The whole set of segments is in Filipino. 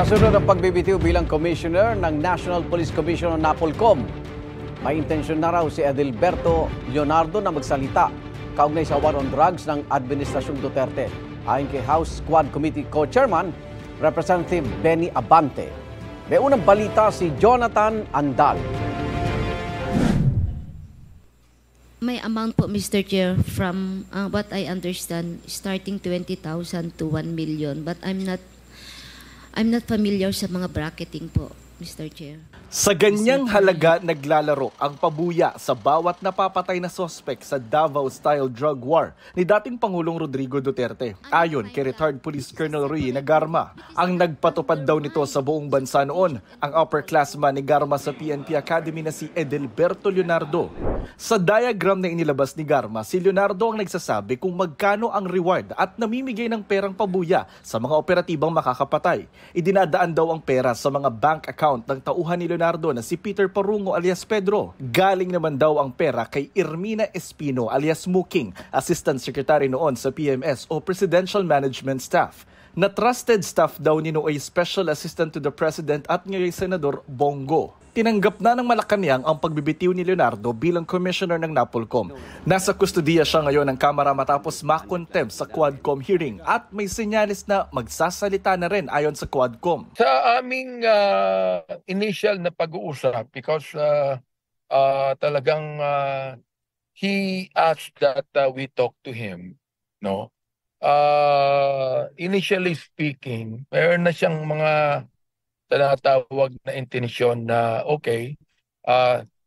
Kasunod ang pagbibitiw bilang Commissioner ng National Police Commission o NAPOLCOM. May intensyon na raw si Adilberto Leonardo na magsalita kaugnay sa war on drugs ng Administrasyong Duterte. Ayon kay House Quad Committee Co-Chairman, Representative Benny Abante. May unang balita si Jonathan Andal. May amount po, Mr. Chair, from what I understand, starting 20,000 to 1 million. But I'm not familiar sa mga bracketing po, Mr. Chair. Sa ganyang halaga naglalaro ang pabuya sa bawat napapatay na sospek sa Davao-style drug war ni dating Pangulong Rodrigo Duterte. Ayon kay retired Police Colonel Ruy Nagarma, ang nagpatupad daw nito sa buong bansa noon ang upperclassman ni Garma sa PNP Academy na si Adilberto Leonardo. Sa diagram na inilabas ni Garma, si Leonardo ang nagsasabi kung magkano ang reward at namimigay ng perang pabuya sa mga operatibang makakapatay. Idinadaan daw ang pera sa mga bank account ng tauhan ni Leonardo na si Peter Porungo alias Pedro. Galing naman daw ang pera kay Irmina Espino alias Muking, Assistant Secretary noon sa PMS o Presidential Management Staff. Na trusted staff daw ni Nooy Special Assistant to the President at ngayon Senador Bongo. Tinanggap na ng Malacanang ang pagbibitiw ni Leonardo bilang Commissioner ng NAPOLCOM. Nasa kustodiya siya ngayon ng Kamara matapos ma-contempt sa Quadcom hearing at may senyalis na magsasalita na rin ayon sa Quadcom. Sa aming initial na pag-uusap, because talagang he asked that we talk to him, no? Initially speaking, mayroon na siyang mga tinatawag na intensyon na okay,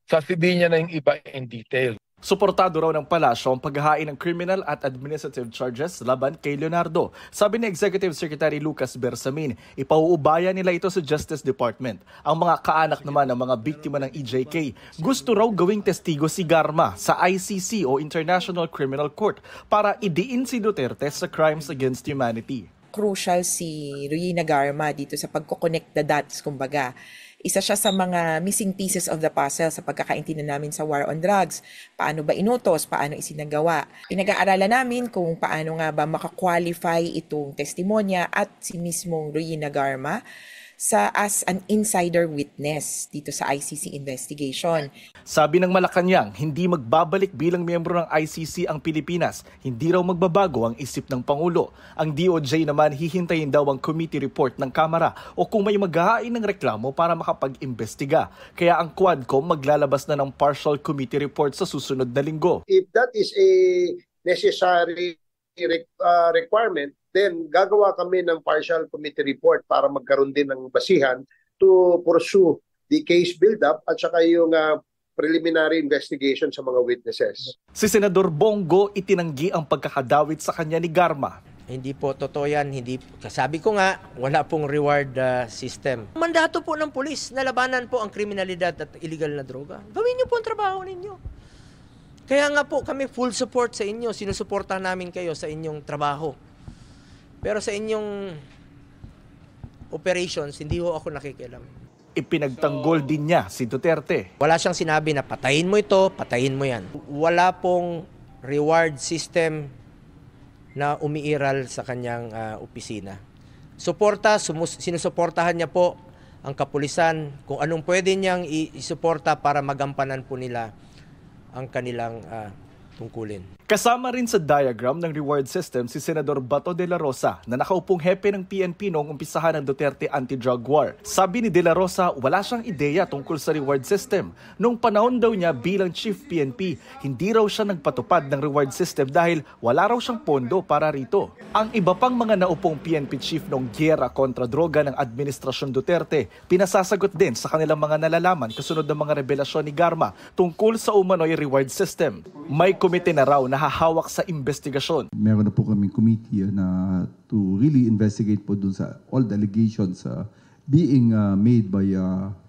sasabihin niya na yung iba in detail. Suportado raw ng palasyo ang paghahain ng criminal at administrative charges laban kay Leonardo. Sabi ni Executive Secretary Lucas Bersamin, ipauubaya nila ito sa Justice Department. Ang mga kaanak naman ng mga biktima ng EJK, gusto raw gawing testigo si Garma sa ICC o International Criminal Court para idiin si Duterte sa crimes against humanity. Crucial si Ruy Nagarma dito sa pagko-connect the dots, kumbaga. Isa siya sa mga missing pieces of the puzzle sa pagkakaintindihan namin sa war on drugs. Paano ba inutos? Paano isinagawa? Pinag-aaralan namin kung paano nga ba makakwalify itong testimonya at si mismong Ruy Nagarma as an insider witness dito sa ICC investigation. Sabi ng Malacanang, hindi magbabalik bilang miyembro ng ICC ang Pilipinas. Hindi raw magbabago ang isip ng Pangulo. Ang DOJ naman hihintayin daw ang committee report ng Kamara o kung may maghahain ng reklamo para makapag-imbestiga. Kaya ang Quadcom maglalabas na ng partial committee report sa susunod na linggo. If that is a necessary requirement, then gagawa kami ng partial committee report para magkaroon din ng basihan to pursue the case build-up at saka yung preliminary investigation sa mga witnesses. Si Senador Bongo itinanggi ang pagkakadawit sa kanya ni Garma. Hindi po totoo yan. Sabi ko nga, wala pong reward system. Mandato po ng pulis na labanan po ang kriminalidad at illegal na droga. Gawin niyo po ang trabaho ninyo. Kaya nga po kami full support sa inyo. Sinusuportahan namin kayo sa inyong trabaho. Pero sa inyong operations, hindi ho ako nakikialam. Ipinagtanggol din niya si Duterte. Wala siyang sinabi na patayin mo ito, patayin mo yan. Wala pong reward system na umiiral sa kanyang opisina. Sinusuportahan niya po ang kapulisan kung anong pwede niyang isuporta para magampanan po nila ang kanilang tungkulin. Kasama rin sa diagram ng reward system si Senador Bato de la Rosa na nakaupong hepe ng PNP noong umpisahan ng Duterte anti-drug war. Sabi ni de la Rosa, wala siyang ideya tungkol sa reward system. Noong panahon daw niya bilang Chief PNP, hindi raw siya nagpatupad ng reward system dahil wala raw siyang pondo para rito. Ang iba pang mga naupong PNP chief noong giyera kontra droga ng Administrasyon Duterte, pinasasagot din sa kanilang mga nalalaman kasunod ng mga revelasyon ni Garma tungkol sa umano'y reward system. May komite na raw na hahawak sa investigasyon. Meron na po kaming committee na to really investigate po dun sa all the allegations being made by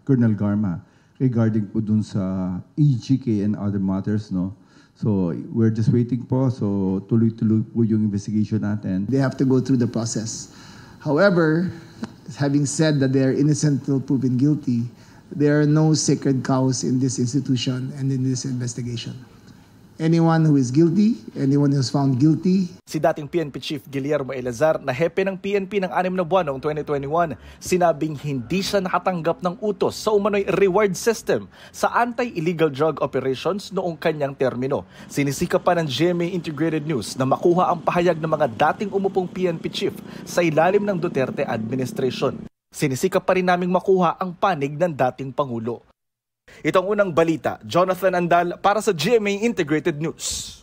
Colonel Garma regarding po dun sa EGK and other matters, no? So we're just waiting po. So tuloy-tuloy po yung investigation natin. They have to go through the process. However, having said that they are innocent till proven guilty, there are no sacred cows in this institution and in this investigation. anyone who is guilty, anyone who is found guilty. Si dating PNP Chief Guillermo Eleazar na hepe ng PNP ng 6 na buwan noong 2021, sinabing hindi siya nakatanggap ng utos sa umano'y reward system sa anti-illegal drug operations noong kanyang termino. Sinisikap pa ng GMA Integrated News na makuha ang pahayag ng mga dating umupong PNP Chief sa ilalim ng Duterte administration. Sinisikap pa rin naming makuha ang panig ng dating Pangulo. Itong unang balita, Jonathan Andal para sa GMA Integrated News.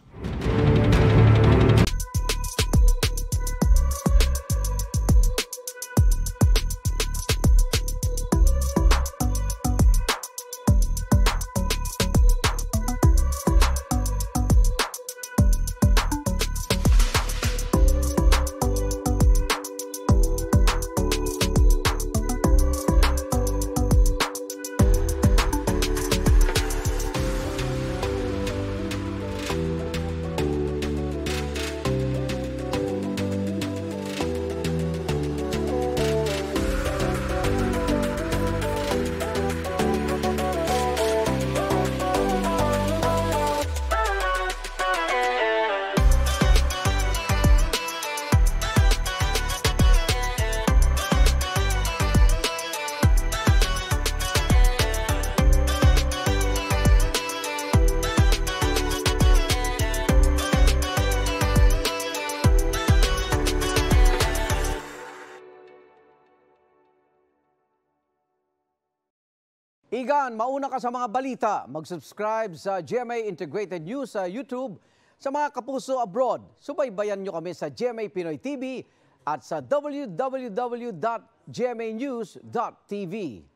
Igan, mauna ka sa mga balita. Mag-subscribe sa GMA Integrated News sa YouTube. Sa mga kapuso abroad, subaybayan nyo kami sa GMA Pinoy TV at sa www.gmanews.tv.